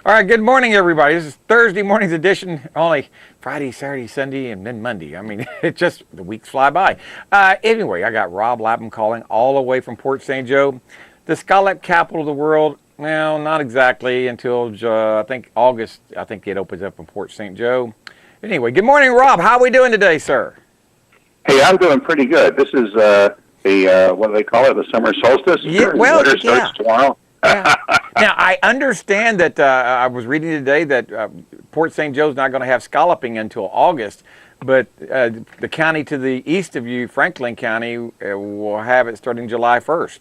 All right, good morning, everybody. This is Thursday morning's edition. Only Friday, Saturday, Sunday, and then Monday. I mean, it just, the weeks fly by. Anyway, I got Rob Lapham calling all the way from Port St. Joe, the scallop capital of the world. Well, not exactly until, I think, August. I think it opens up in Port St. Joe. Anyway, good morning, Rob. How are we doing today, sir? Hey, I'm doing pretty good. This is the, what do they call it, the summer solstice? Yeah, well, Winter yeah. starts tomorrow. Yeah. Now, I understand that I was reading today that Port St. Joe's not going to have scalloping until August, but the county to the east of you, Franklin County, will have it starting July 1st.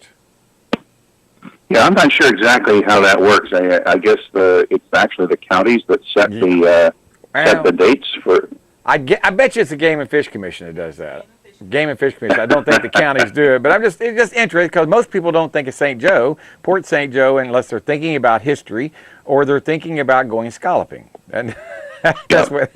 Yeah, I'm not sure exactly how that works. I guess it's actually the counties that set the dates for. I bet you it's the Game and Fish Commission that does that. Game and Fish Commission. I don't think the counties do it, but it's just interesting because most people don't think of St. Joe, Port St. Joe, unless they're thinking about history or they're thinking about going scalloping. And that's what.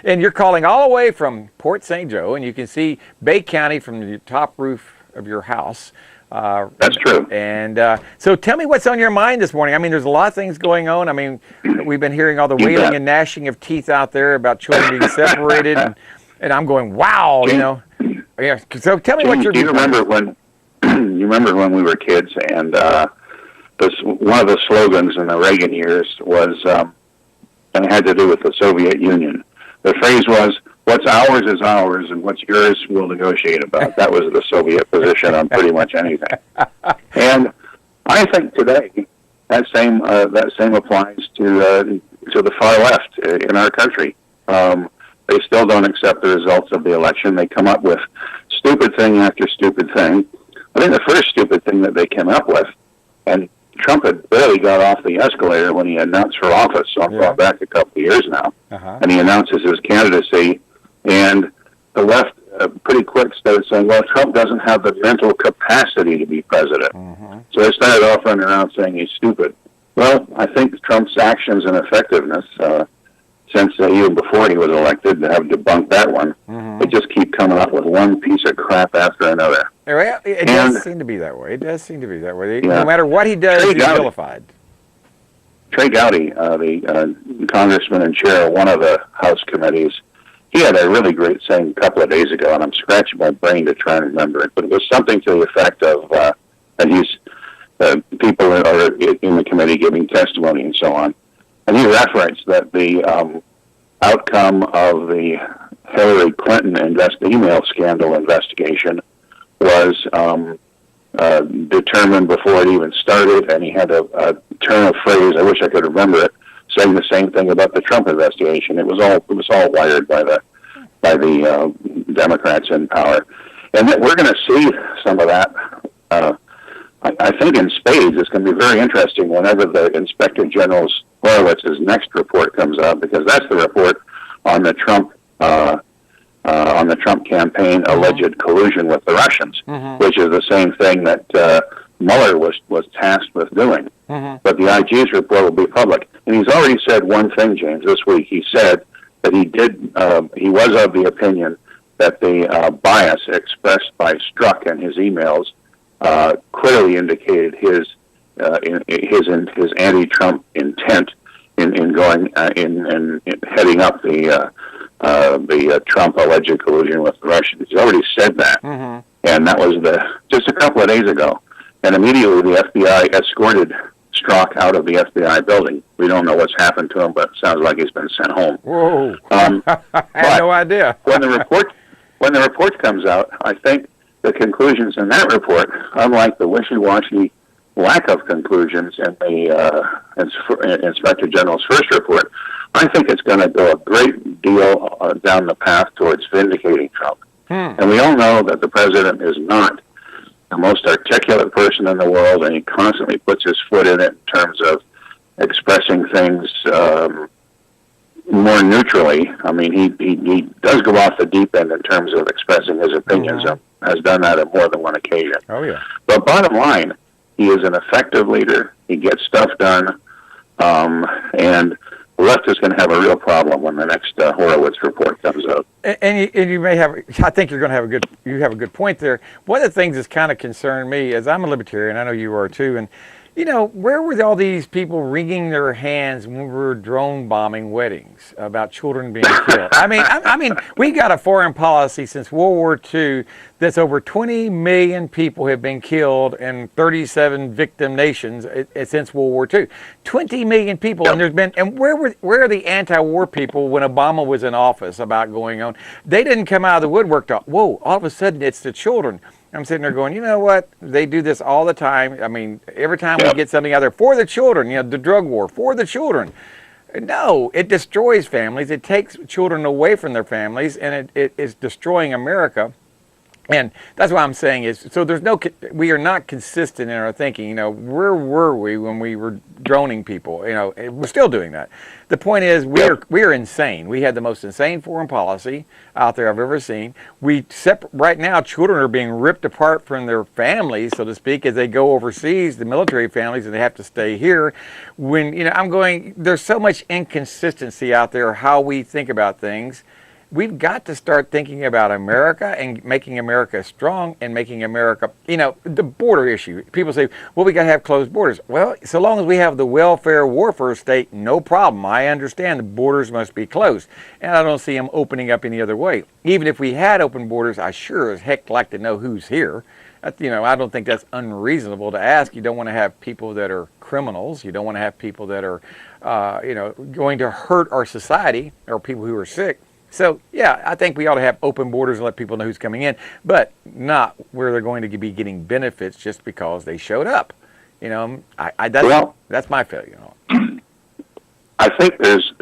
And you're calling all the way from Port St. Joe, and you can see Bay County from the top roof of your house. That's true. And so tell me what's on your mind this morning. I mean, there's a lot of things going on. I mean, we've been hearing all the wailing and gnashing of teeth out there about children being separated. And I'm going, wow, you know. Yeah. So tell me what you're. Do you remember when? You remember when we were kids, and one of the slogans in the Reagan years was, and it had to do with the Soviet Union. The phrase was, "What's ours is ours, and what's yours we'll negotiate about." That was the Soviet position on pretty much anything. And I think today that same applies to the far left in our country. They still don't accept the results of the election. They come up with stupid thing after stupid thing. I think the first stupid thing that they came up with, and Trump had barely got off the escalator when he announced for office, so I'm going back a couple of years now, and he announces his candidacy, and the left pretty quick started saying, well, Trump doesn't have the mental capacity to be president. So they started off running around saying he's stupid. Well, I think Trump's actions and effectiveness, since even before he was elected, have debunked that one. They just keep coming up with one piece of crap after another. Well, it does seem to be that way. It does seem to be that way. No matter what he does, he's vilified. Trey Gowdy, the congressman and chair of one of the House committees, he had a really great saying a couple of days ago, and I'm scratching my brain to try and remember it, but it was something to the effect of that he's people are in the committee giving testimony and so on. And he referenced that the outcome of the Hillary Clinton email scandal investigation was determined before it even started, and he had a turn of phrase, I wish I could remember it, saying the same thing about the Trump investigation. It was all wired by the Democrats in power, and that we're going to see some of that. I think in spades. It's going to be very interesting whenever the Inspector General's Horowitz's next report comes out, because that's the report on the Trump campaign alleged collusion with the Russians, which is the same thing that Mueller was tasked with doing. But the IG's report will be public, and he's already said one thing, James. This week he said that he was of the opinion that the bias expressed by Strzok in his emails clearly indicated his anti-Trump intent in going in heading up the Trump alleged collusion with the Russians. He's already said that, and that was just a couple of days ago. And immediately the FBI escorted Strzok out of the FBI building. We don't know what's happened to him, but it sounds like he's been sent home. Whoa! I had no idea. when the report comes out, I think the conclusions in that report, unlike the wishy-washy lack of conclusions in the Inspector General's first report, I think it's going to go a great deal down the path towards vindicating Trump. And we all know that the president is not the most articulate person in the world, and he constantly puts his foot in it in terms of expressing things more neutrally. I mean, he does go off the deep end in terms of expressing his opinions, and has done that on more than one occasion. Oh, yeah. But bottom line, he is an effective leader. He gets stuff done, and the left is going to have a real problem when the next Horowitz report comes out. And you may have, I think you're going to have you have a good point there. One of the things that's kind of concerned me is I'm a libertarian. I know you are too, and Where were all these people wringing their hands when we were drone bombing weddings about children being killed? I mean, we got a foreign policy since World War II that's over 20 million people have been killed in 37 victim nations since World War II. 20 million people, and where are the anti-war people when Obama was in office about going on? They didn't come out of the woodwork to, whoa, all of a sudden it's the children. I'm sitting there going, you know what? They do this all the time. I mean, every time we get something out there for the children, the drug war, for the children. No, it destroys families. It takes children away from their families, and it is destroying America. And that's what I'm saying is, so we are not consistent in our thinking. Where were we when we were droning people? We're still doing that. The point is, we are insane. We had the most insane foreign policy out there I've ever seen. Right now, children are being ripped apart from their families, so to speak, as they go overseas, the military families, and they have to stay here. There's so much inconsistency out there how we think about things. We've got to start thinking about America and making America strong and making America, the border issue. People say, well, we got to have closed borders. Well, so long as we have the welfare warfare state, no problem. I understand the borders must be closed. And I don't see them opening up any other way. Even if we had open borders, I sure as heck like to know who's here. I don't think that's unreasonable to ask. You don't want to have people that are criminals. You don't want to have people that are, going to hurt our society or people who are sick. So, yeah, I think we ought to have open borders and let people know who's coming in, but not where they're going to be getting benefits just because they showed up. That's my failure. I think there's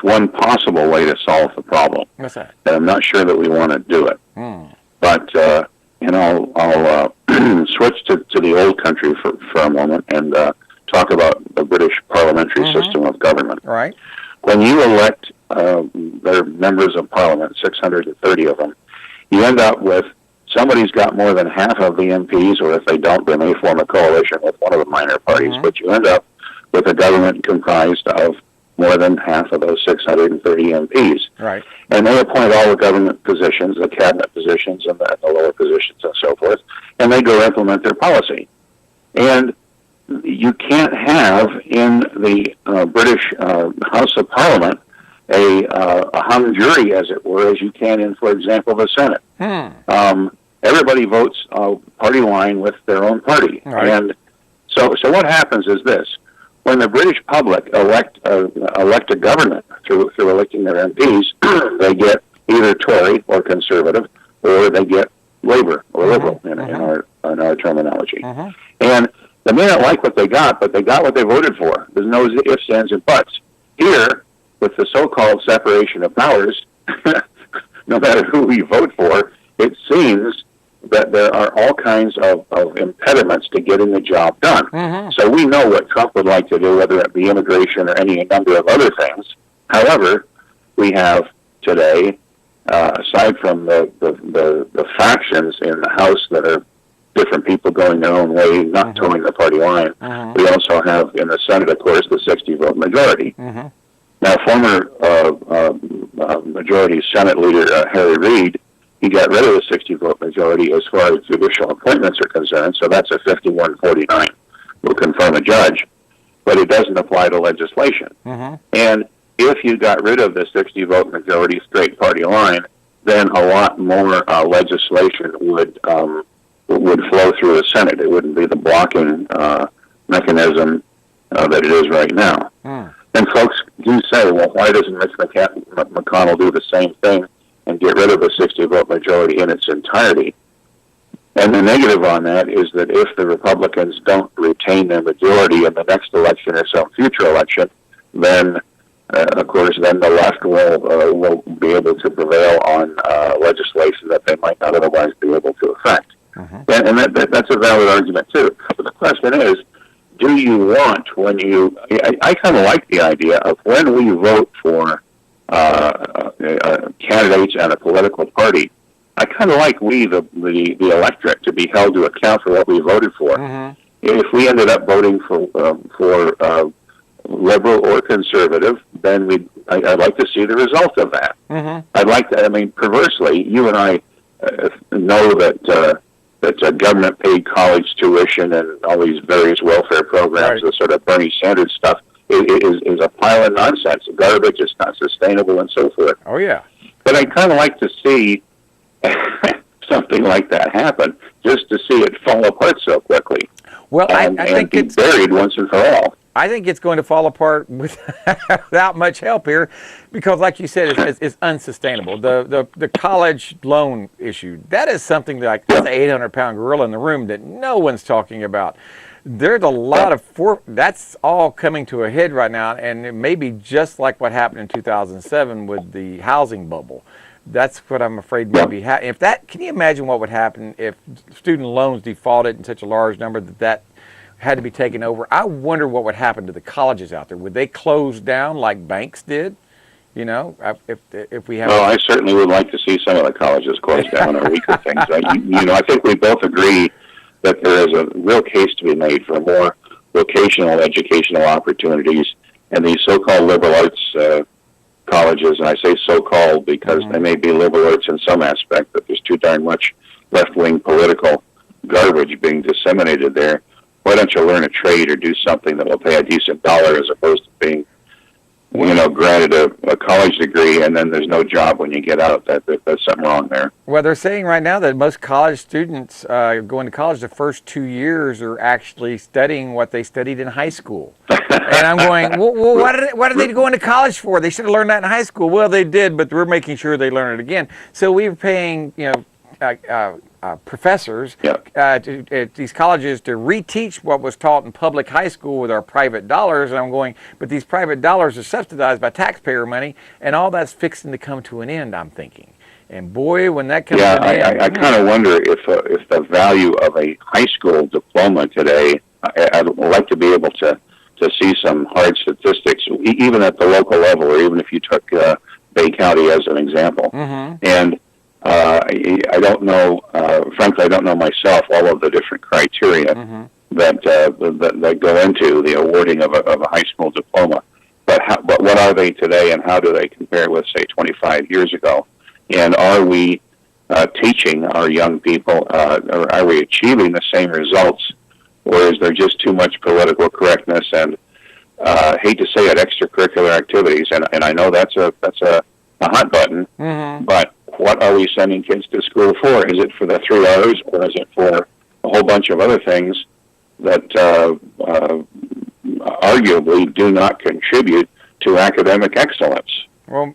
one possible way to solve the problem. What's that? And I'm not sure that we want to do it. But, I'll switch to the old country for a moment and talk about the British parliamentary system of government. Right. When you elect their members of parliament, 630 of them, you end up with somebody's got more than half of the MPs, or if they don't, then they form a coalition with one of the minor parties, but you end up with a government comprised of more than half of those 630 MPs. Right. And they appoint all the government positions, the cabinet positions, and the lower positions, and so forth, and they go implement their policy. And you can't have in the British House of Parliament a hung jury, as it were, as you can in, for example, the Senate. Everybody votes party line with their own party. Right. And so what happens is this. When the British public elect a government through electing their MPs, they get either Tory or Conservative, or they get Labour or Liberal in our terminology. And they may not like what they got, but they got what they voted for. There's no ifs, ands, and buts. Here, with the so-called separation of powers, no matter who we vote for, it seems that there are all kinds of impediments to getting the job done. So we know what Trump would like to do, whether it be immigration or any number of other things. However, we have today, aside from the factions in the House that are different people going their own way, not towing the party line, we also have in the Senate, of course, the 60-vote majority. Now, former Majority Senate Leader Harry Reid, he got rid of the 60-vote majority as far as judicial appointments are concerned, so that's a 51-49. Will confirm a judge, but it doesn't apply to legislation. And if you got rid of the 60-vote majority straight party line, then a lot more legislation would flow through the Senate. It wouldn't be the blocking mechanism that it is right now. And folks do say, well, why doesn't Mitch McConnell do the same thing and get rid of the 60-vote majority in its entirety? And the negative on that is that if the Republicans don't retain their majority in the next election or some future election, then, of course, then the left will be able to prevail on legislation that they might not otherwise be able to affect. And that's a valid argument, too. But the question is, do you want, when you... I kind of like the idea of when we vote for candidates and a political party, I kind of like the electorate to be held to account for what we voted for. If we ended up voting for liberal or conservative, then I'd like to see the result of that. I'd like to, perversely, you and I know that that's a government-paid college tuition and all these various welfare programs, the sort of Bernie Sanders stuff, is a pile of nonsense. Garbage. It's not sustainable, and so forth. Oh yeah. But I'd kind of like to see something like that happen, just to see it fall apart so quickly. Well, I think it's buried once and for all. I think it's going to fall apart without much help here, because, like you said, it's unsustainable. The college loan issue, that is something that's an 800-pound gorilla in the room that no one's talking about. There's a lot of that's all coming to a head right now, and it may be just like what happened in 2007 with the housing bubble. That's what I'm afraid may be happening. Can you imagine what would happen if student loans defaulted in such a large number that had to be taken over? I wonder what would happen to the colleges out there. Would they close down like banks did? You know, if we have. Well, I certainly would like to see some of the colleges close down or weaker things. I think we both agree that there is a real case to be made for more vocational educational opportunities, and these so-called liberal arts colleges, and I say so-called because they may be liberal arts in some aspect, but there's too darn much left-wing political garbage being disseminated there. Why don't you learn a trade or do something that will pay a decent dollar as opposed to being, granted a college degree and then there's no job when you get out? That's something wrong there. Well, they're saying right now that most college students going to college the first 2 years are actually studying what they studied in high school. And I'm going, well, what are they going to college for? They should have learned that in high school. Well, they did, but we're making sure they learn it again. So we're paying, professors at these colleges to reteach what was taught in public high school with our private dollars. And I'm going, but these private dollars are subsidized by taxpayer money, and all that's fixing to come to an end, I'm thinking. And boy, when that comes to an end... I kind of wonder if the value of a high school diploma today, I'd like to be able to see some hard statistics, even at the local level, or even if you took Bay County as an example. And I don't know, frankly, I don't know myself all of the different criteria that go into the awarding of a high school diploma. But what are they today, and how do they compare with, say, 25 years ago? And are we teaching our young people, or are we achieving the same results, or is there just too much political correctness and, hate to say it, extracurricular activities? And I know that's a hot button, but what are we sending kids to school for? Is it for the 3 R's, or is it for a whole bunch of other things that arguably do not contribute to academic excellence? Well,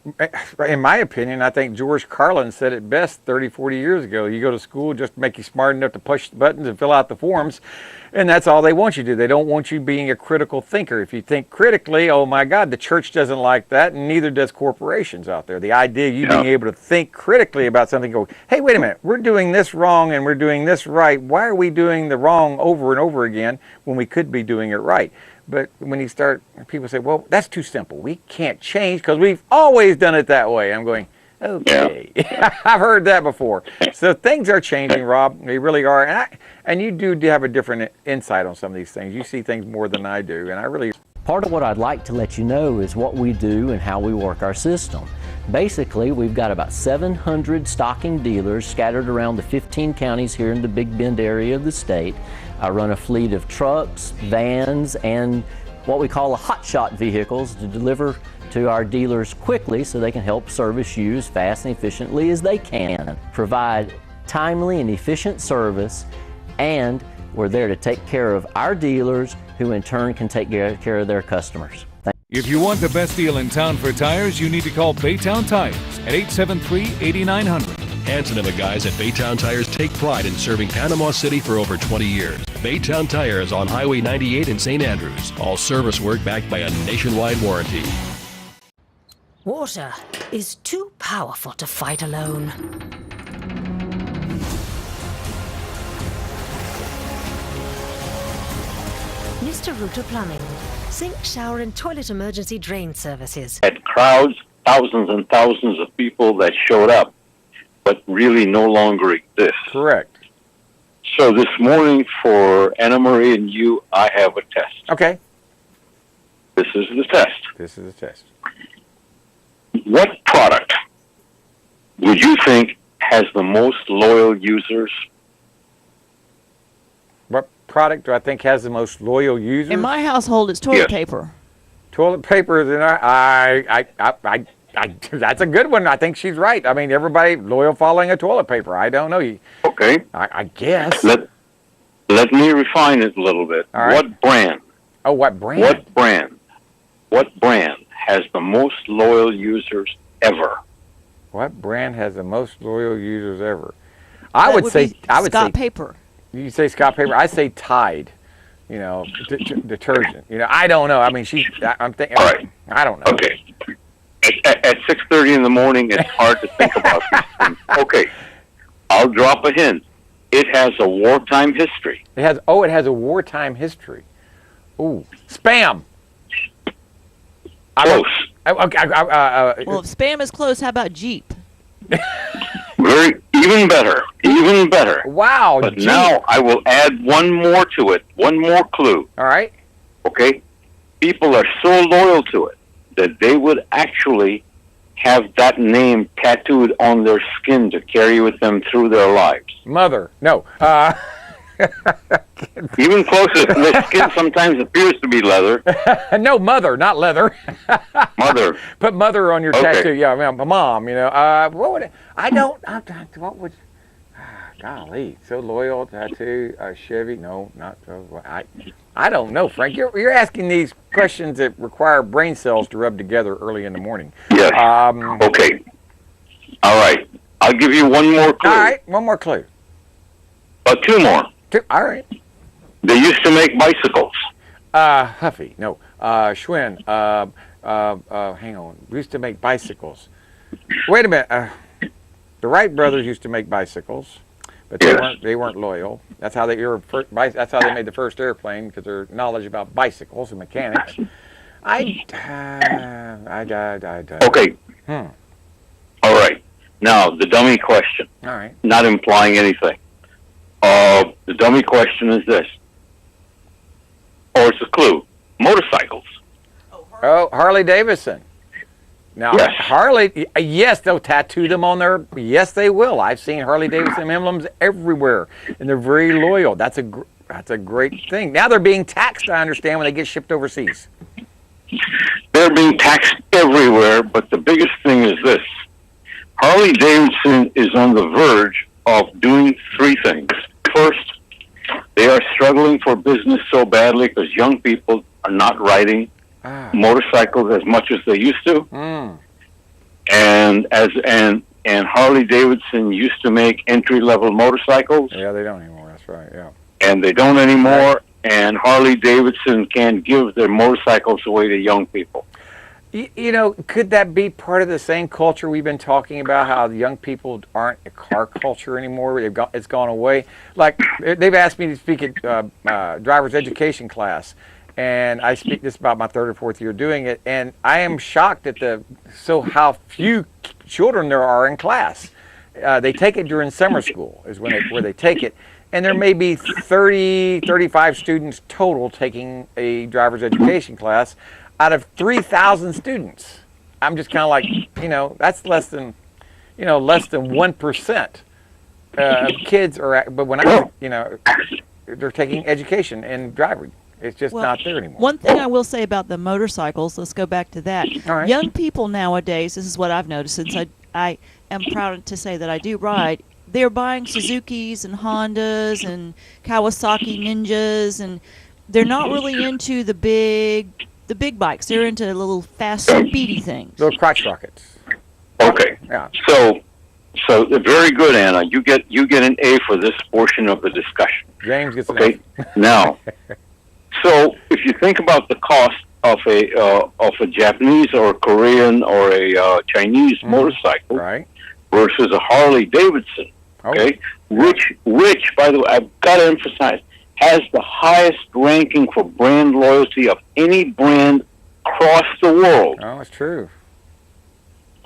in my opinion, I think George Carlin said it best 30, 40 years ago. You go to school just to make you smart enough to push the buttons and fill out the forms, and that's all they want you to do. They don't want you being a critical thinker. If you think critically, oh my God, the church doesn't like that, and neither does corporations out there. The idea of you being able to think critically about something, go, hey, wait a minute, we're doing this wrong and we're doing this right. Why are we doing the wrong over and over again when we could be doing it right? But when you start, people say, well, that's too simple. We can't change because we've always done it that way. I'm going, okay. I've heard that before. So things are changing, Rob. They really are. And you do have a different insight on some of these things. You see things more than I do. And I really... Part of what I'd like to let you know is what we do and how we work our system. Basically, we've got about 700 stocking dealers scattered around the 15 counties here in the Big Bend area of the state. I run a fleet of trucks, vans, and what we call hotshot vehicles to deliver to our dealers quickly so they can help service you as fast and efficiently as they can. Provide timely and efficient service, and we're there to take care of our dealers, who in turn can take care of their customers. If you want the best deal in town for tires, you need to call Baytown Tires at 873-8900. Hanson and the guys at Baytown Tires take pride in serving Panama City for over 20 years. Baytown Tires on Highway 98 in St. Andrews. All service work backed by a nationwide warranty. Water is too powerful to fight alone. Mr. Router Plumbing. Sink, shower, and toilet emergency drain services. Had crowds, thousands and thousands of people that showed up, but really no longer exist. Correct. So this morning for Anna Marie and you, I have a test. Okay. This is the test. This is the test. What product would you think has the most loyal users product do I think has the most loyal users? In my household, it's toilet Yes. paper. Toilet paper is in I that's a good one. I think she's right. I mean, everybody loyal following a toilet paper. I don't know. Okay. I guess. Let me refine it a little bit. All right. What brand? Oh, what brand? What brand has the most loyal users ever? What brand has the most loyal users ever? That I would say Scott Paper. You say Scott Paper. I say Tide. You know, detergent. You know, I don't know. I mean, I'm thinking. All right. I don't know. Okay. At 6:30 in the morning, it's hard to think about these things. Okay. I'll drop a hint. It has a wartime history. It has a wartime history. Ooh, Spam. Close. Well, if Spam is close, how about Jeep? Even better. Wow. But Jeep. now I will add one more to it, one more clue. All right. Okay? People are so loyal to it that they would actually have that name tattooed on their skin to carry with them through their lives. Mother. No. Even closer, the skin sometimes appears to be leather. No, mother, not leather. Mother. Put mother on your Okay. tattoo. Yeah, I mean, mom. You know. What would what would? Golly, so loyal tattoo. Chevy? No, not. I don't know, Frank. You're asking these questions that require brain cells to rub together early in the morning. Yes. Okay. All right. I'll give you one more clue. All right, one more clue. Two more. All right. They used to make bicycles. Huffy. No. Schwinn. Hang on. We used to make bicycles. Wait a minute. The Wright brothers used to make bicycles, but they weren't loyal. That's how they that's how they made the first airplane, because their knowledge about bicycles and mechanics. Okay. All right. Now the dummy question. All right. Not implying anything. The dummy question is this, or it's a clue: motorcycles. Oh, Harley Davidson. Now, Yes. Harley, yes, they'll tattoo them on their. Yes, they will. I've seen Harley Davidson emblems everywhere, and they're very loyal. That's a great thing. Now they're being taxed, I understand, when they get shipped overseas. They're being taxed everywhere, but the biggest thing is this: Harley Davidson is on the verge of doing three things. First, they are struggling for business so badly because young people are not riding motorcycles as much as they used to. And Harley Davidson used to make entry-level motorcycles. Yeah, they don't anymore. That's right. Yeah. And they don't anymore. And Harley Davidson can't give their motorcycles away to young people. You know, could that be part of the same culture we've been talking about, how the young people aren't a car culture anymore? It's gone away. Like, they've asked me to speak at driver's education class, and I speak this about my third or fourth year doing it, and I am shocked at how few children there are in class. They take it during summer school is where they take it, and there may be 30, 35 students total taking a driver's education class out of 3,000 students. I'm just kind of like, that's less than 1% of kids are. But when they're taking education in driving. It's just not there anymore. One thing I will say about the motorcycles, let's go back to that. All right. Young people nowadays, this is what I've noticed since I am proud to say that I do ride, they're buying Suzukis and Hondas and Kawasaki Ninjas, and they're not really into the big bikes. They're into little fast, speedy things. Little crotch rockets. Okay. Yeah. So very good, Anna. You get an A for this portion of the discussion. James gets an Okay. A. Now, so if you think about the cost of a Japanese or a Korean or a Chinese motorcycle Right. versus a Harley Davidson, okay, which by the way, I've got to emphasize, has the highest ranking for brand loyalty of any brand across the world. Oh, it's true.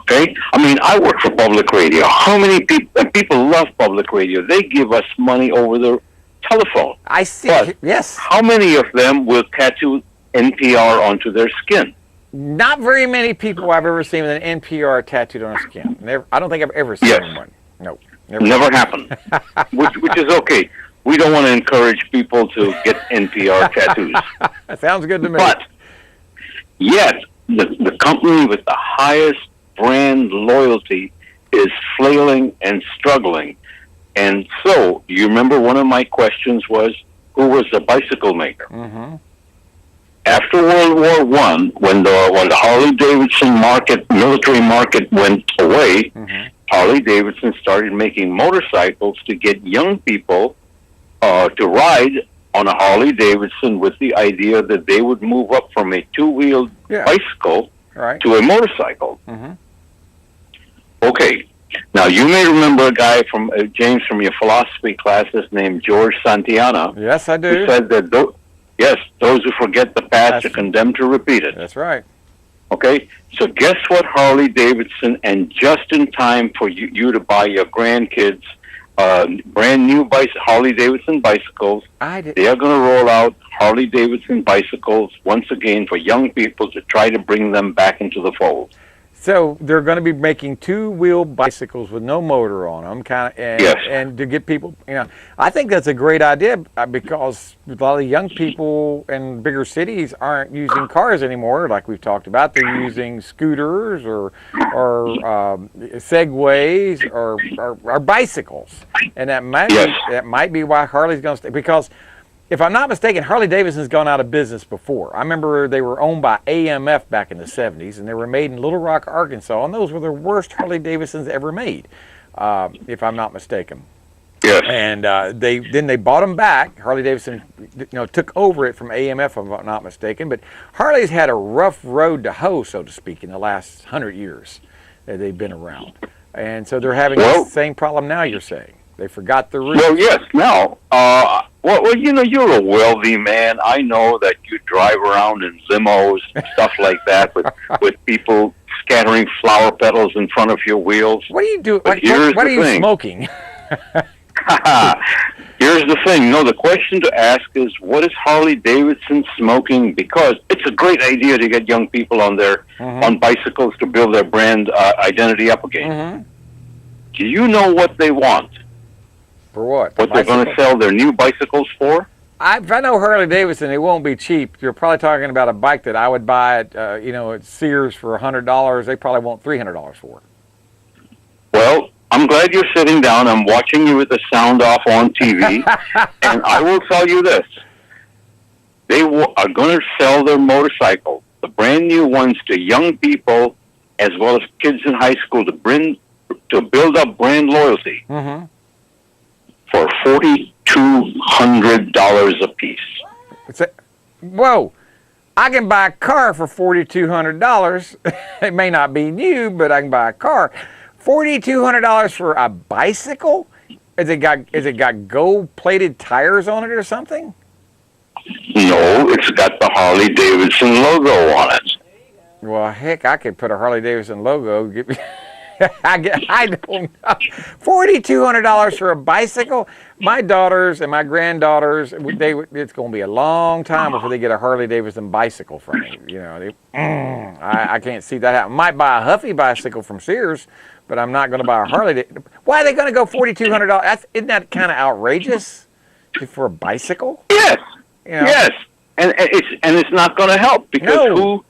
Okay? I mean, I work for public radio. How many people love public radio? They give us money over the telephone. I see. But yes. how many of them will tattoo NPR onto their skin? Not very many people I've ever seen with an NPR tattooed on their skin. I don't think I've ever seen Yes. one. No. Never happened. which is okay. we don't want to encourage people to get NPR tattoos. That sounds good to me. But yet, the company with the highest brand loyalty is flailing and struggling. And so, you remember one of my questions was, who was the bicycle maker? Mm-hmm. After World War I, when the Harley-Davidson military market went away, Mm-hmm. Harley-Davidson started making motorcycles to get young people to ride on a Harley-Davidson with the idea that they would move up from a two-wheeled bicycle Right. to a motorcycle. Mm-hmm. Okay. Now, you may remember a guy from James from your philosophy classes named George Santayana. Yes, I do. Who said that those who forget the past are condemned to repeat it. That's right. Okay? So guess what Harley-Davidson, and just in time for you to buy your grandkids brand new Harley-Davidson bicycles, they are going to roll out Harley-Davidson bicycles once again for young people to try to bring them back into the fold. So they're going to be making two-wheel bicycles with no motor on them, and to get people, I think that's a great idea because a lot of the young people in bigger cities aren't using cars anymore, like we've talked about. They're using scooters or Segways or bicycles, and that might be why Harley's going to stay. Because if I'm not mistaken, Harley-Davidson's gone out of business before. I remember they were owned by AMF back in the 70s, and they were made in Little Rock, Arkansas, and those were the worst Harley-Davidsons ever made, if I'm not mistaken. Yes. And they bought them back. Harley-Davidson, took over it from AMF, if I'm not mistaken. But Harley's had a rough road to hoe, so to speak, in the last 100 years that they've been around. And so they're having the same problem now, you're saying. They forgot the roots. Well, yes. Now, you're a wealthy man. I know that you drive around in limos and stuff like that with people scattering flower petals in front of your wheels. What do you do? What are you smoking? Here's the thing. No, the question to ask is, what is Harley-Davidson smoking? Because it's a great idea to get young people on bicycles to build their brand identity up again. Mm-hmm. Do you know what they want? For what? What they're going to sell their new bicycles for? If I know Harley-Davidson, it won't be cheap. You're probably talking about a bike that I would buy at Sears for $100. They probably want $300 for it. Well, I'm glad you're sitting down. I'm watching you with the sound off on TV. And I will tell you this. They are going to sell their motorcycles, the brand new ones, to young people as well as kids in high school to build up brand loyalty. Mm-hmm. For $4,200 a piece. Whoa! I can buy a car for $4,200. It may not be new, but I can buy a car. $4,200 for a bicycle? Is it got gold-plated tires on it or something? No, it's got the Harley-Davidson logo on it. Well, heck, I could put a Harley-Davidson logo. I don't know. $4,200 for a bicycle? My daughters and my granddaughters, it's going to be a long time before they get a Harley-Davidson bicycle from me. I can't see that happen. I might buy a Huffy bicycle from Sears, but I'm not going to buy a Harley. Why are they going to go $4,200? Isn't that kind of outrageous for a bicycle? Yes. Yes. And it's not going to help because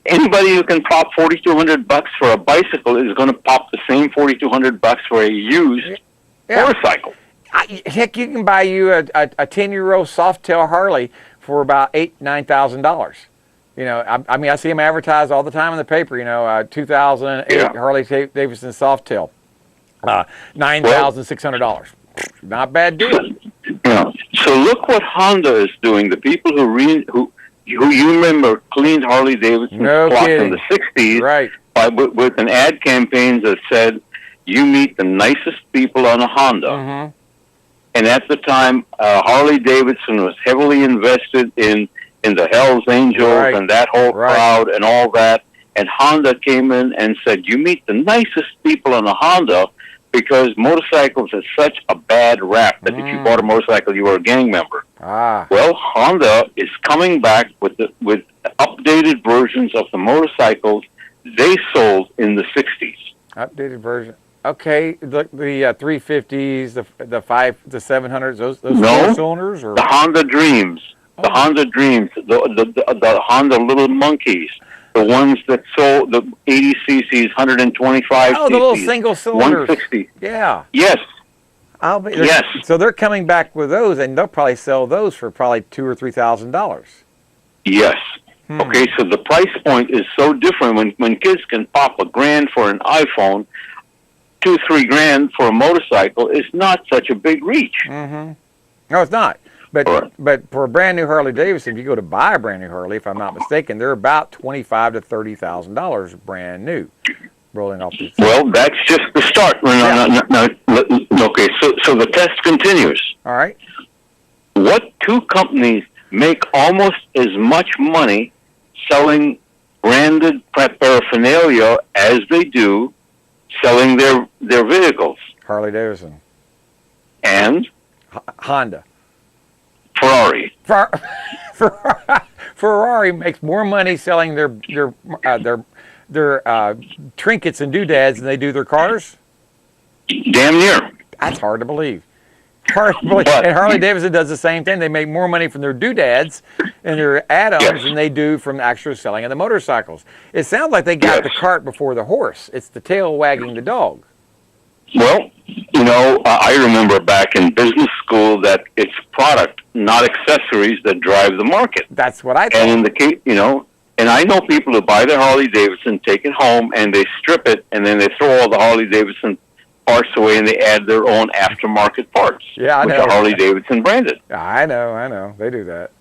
anybody who can pop $4,200 for a bicycle is going to pop the same $4,200 for a used motorcycle. Heck, you can buy you a 10-year-old Softail Harley for about $9,000. I see them advertised all the time in the paper. 2008 Harley Davidson Softail, $9,600. Not bad deal. So look what Honda is doing. The people who you remember cleaned Harley-Davidson's clock in the 60s right. With an ad campaign that said, you meet the nicest people on a Honda. Mm-hmm. And at the time, Harley-Davidson was heavily invested in the Hells Angels and that whole crowd and all that. And Honda came in and said, you meet the nicest people on a Honda because motorcycles have such a bad rap that if you bought a motorcycle, you were a gang member. Well, Honda is coming back with updated versions of the motorcycles they sold in the 60s. Updated version. Okay, the 350s, the 700s, those No. 4-cylinders, or The Honda Dreams. The Honda Dreams. The Honda Little Monkeys. The ones that sold the 80 cc's, 125 oh, the little cc's, single cylinders. 160. Yeah. Yes. Yes. So they're coming back with those, and they'll probably sell those for probably $2,000 or $3,000. Yes. Okay, so the price point is so different when kids can pop $1,000 for an iPhone, $2-3 for a motorcycle is not such a big reach. Mm-hmm. No, it's not. But for a brand new Harley Davidson, if you go to buy a brand new Harley, if I'm not mistaken, they're about $25,000 to $30,000 brand new, rolling off the. Well, that's just the start. Okay, so the test continues. All right. What two companies make almost as much money selling branded paraphernalia as they do selling their vehicles? Harley Davidson. And? Honda. Ferrari. Ferrari makes more money selling their trinkets and doodads than they do their cars? Damn near. That's hard to believe. And Harley Davidson does the same thing. They make more money from their doodads and their add-ons than they do from the actual selling of the motorcycles. It sounds like they got the cart before the horse. It's the tail wagging the dog. Well, I remember back in business school that it's product, not accessories, that drive the market. That's what I thought. And in the case, and I know people who buy their Harley Davidson, take it home, and they strip it, and then they throw all the Harley Davidson parts away, and they add their own aftermarket parts, which are Harley Davidson branded. I know. They do that.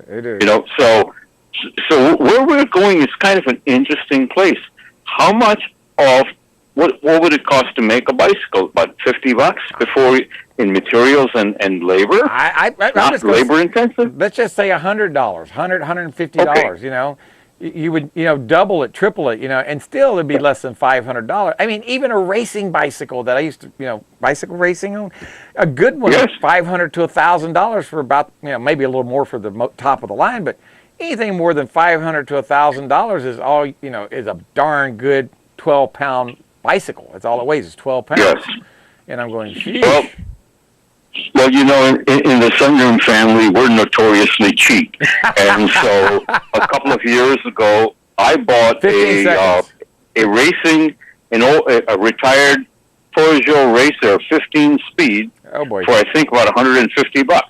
They do. So where we're going is kind of an interesting place. How much of what would it cost to make a bicycle? About $50 before in materials and labor. I'm not labor intensive. Let's just say $100, $150. Okay. You would double it, triple it, and still it'd be less than $500. I mean, even a racing bicycle that I used to, bicycle racing on, a good one is $500 to $1,000 for about, maybe a little more for the top of the line, but anything more than $500 to $1,000 is all, is a darn good 12-pound bicycle. That's all it weighs is 12 pounds. Yes. And I'm going, sheesh. Well, in the Sundram family, we're notoriously cheap. And so a couple of years ago, I bought a racing, a retired Peugeot Racer 15-speed for, I think, about $150.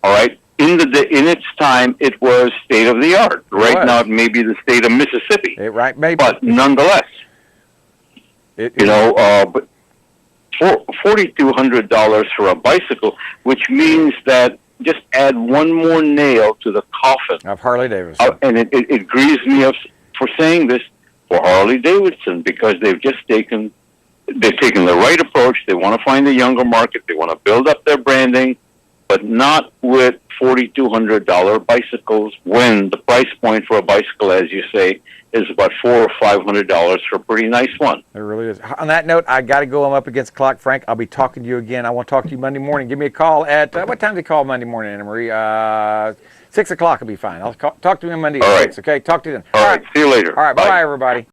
All right? In its time, it was state-of-the-art. Right now, it may be the state of Mississippi. Maybe. But nonetheless, but $4,200 for a bicycle, which means that just add one more nail to the coffin of Harley Davidson. And it grieves me up for saying this for Harley Davidson, because they've taken the right approach. They want to find the younger market. They want to build up their branding, but not with $4,200 bicycles when the price point for a bicycle, as you say, is about $400 or $500 for a pretty nice one. It really is. On that note, I got to go. I'm up against the clock, Frank. I'll be talking to you again. I want to talk to you Monday morning. Give me a call at what time do you call Monday morning, Anna Marie? 6 o'clock will be fine. I'll talk to you Monday at 6. Okay, talk to you then. All right. See you later. All right. Bye, everybody.